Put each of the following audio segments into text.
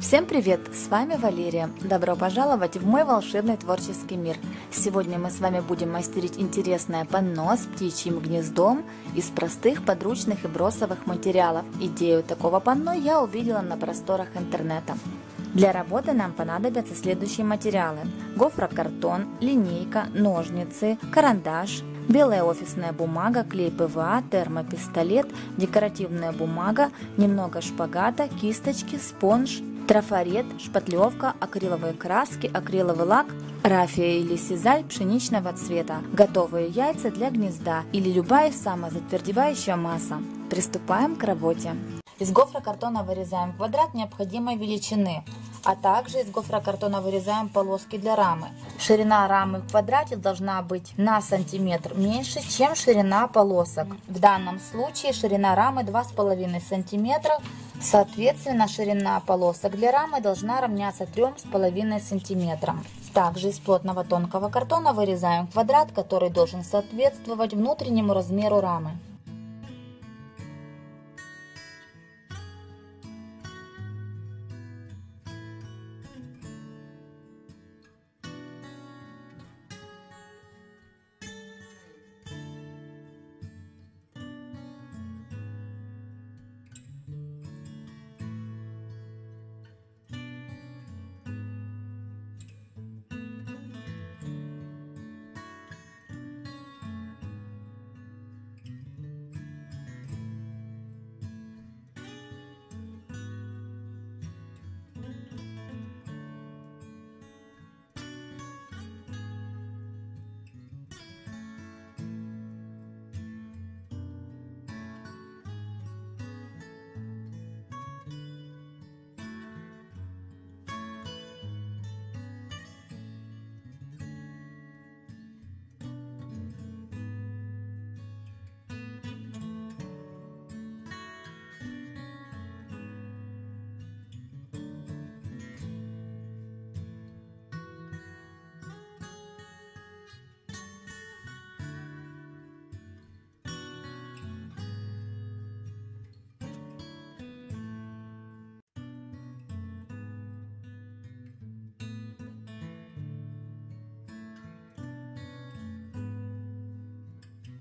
Всем привет! С вами Валерия. Добро пожаловать в мой волшебный творческий мир. Сегодня мы с вами будем мастерить интересное панно с птичьим гнездом из простых подручных и бросовых материалов. Идею такого панно я увидела на просторах интернета. Для работы нам понадобятся следующие материалы: гофрокартон, линейка, ножницы, карандаш, белая офисная бумага, клей ПВА, термопистолет, декоративная бумага, немного шпагата, кисточки, спонж, трафарет, шпатлевка, акриловые краски, акриловый лак, рафия или сизаль пшеничного цвета, готовые яйца для гнезда или любая самозатвердевающая масса. Приступаем к работе. Из гофрокартона вырезаем квадрат необходимой величины, а также из гофрокартона вырезаем полоски для рамы. Ширина рамы в квадрате должна быть на сантиметр меньше, чем ширина полосок. В данном случае ширина рамы 2,5 сантиметра. Соответственно, ширина полосок для рамы должна равняться 3,5 сантиметрам. Также из плотного тонкого картона вырезаем квадрат, который должен соответствовать внутреннему размеру рамы.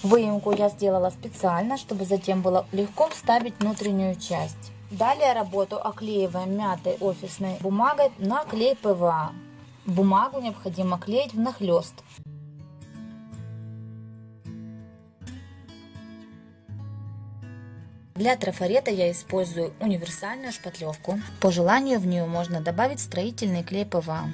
Выемку я сделала специально, чтобы затем было легко вставить внутреннюю часть. Далее работу оклеиваем мятой офисной бумагой на клей ПВА. Бумагу необходимо клеить внахлёст. Для трафарета я использую универсальную шпатлевку. По желанию в нее можно добавить строительный клей ПВА.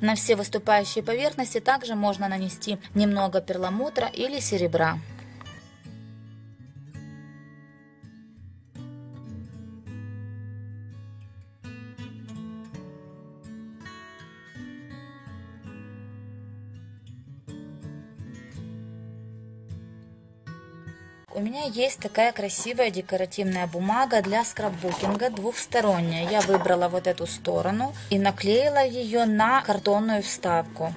На все выступающие поверхности также можно нанести немного перламутра или серебра. У меня есть такая красивая декоративная бумага для скрапбукинга двухсторонняя. Я выбрала вот эту сторону и наклеила ее на картонную вставку.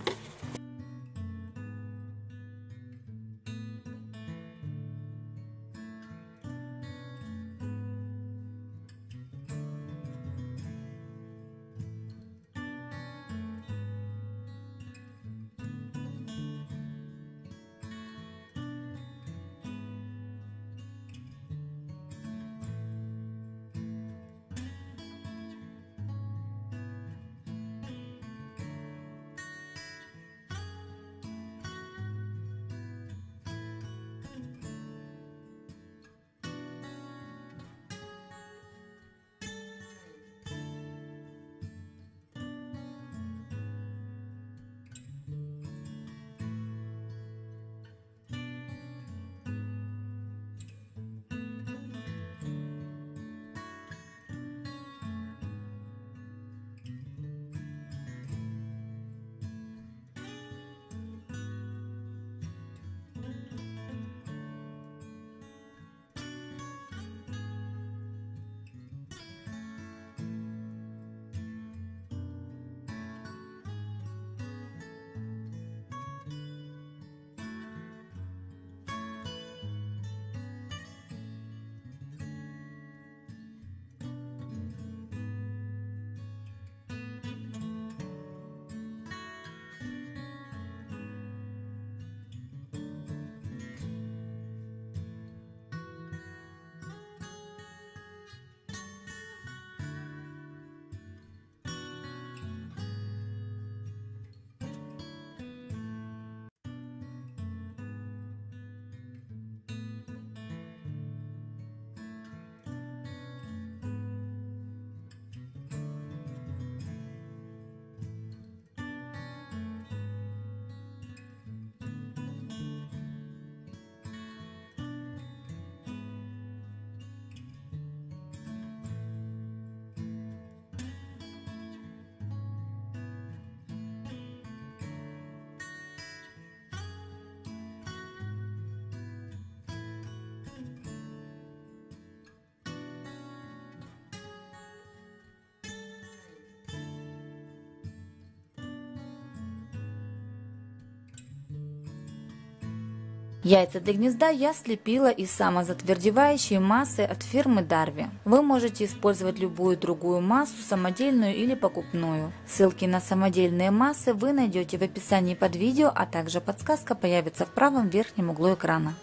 Яйца для гнезда я слепила из самозатвердевающей массы от фирмы Darby. Вы можете использовать любую другую массу, самодельную или покупную. Ссылки на самодельные массы вы найдете в описании под видео, а также подсказка появится в правом верхнем углу экрана.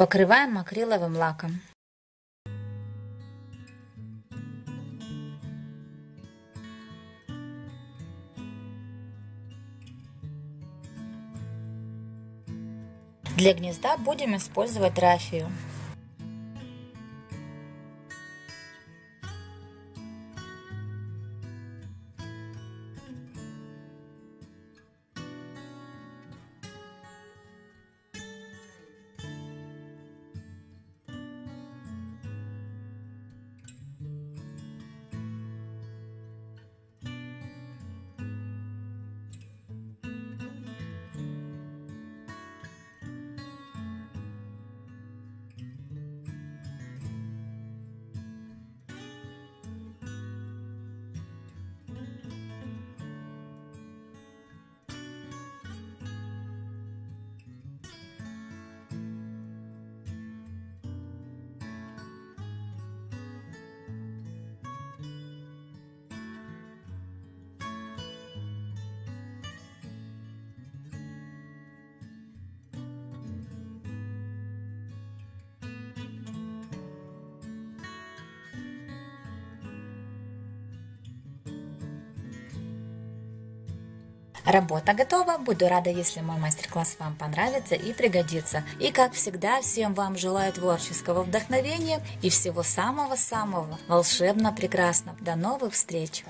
Покрываем акриловым лаком. Для гнезда будем использовать рафию. Работа готова. Буду рада, если мой мастер-класс вам понравится и пригодится. И как всегда, всем вам желаю творческого вдохновения и всего самого-самого волшебно прекрасного. До новых встреч!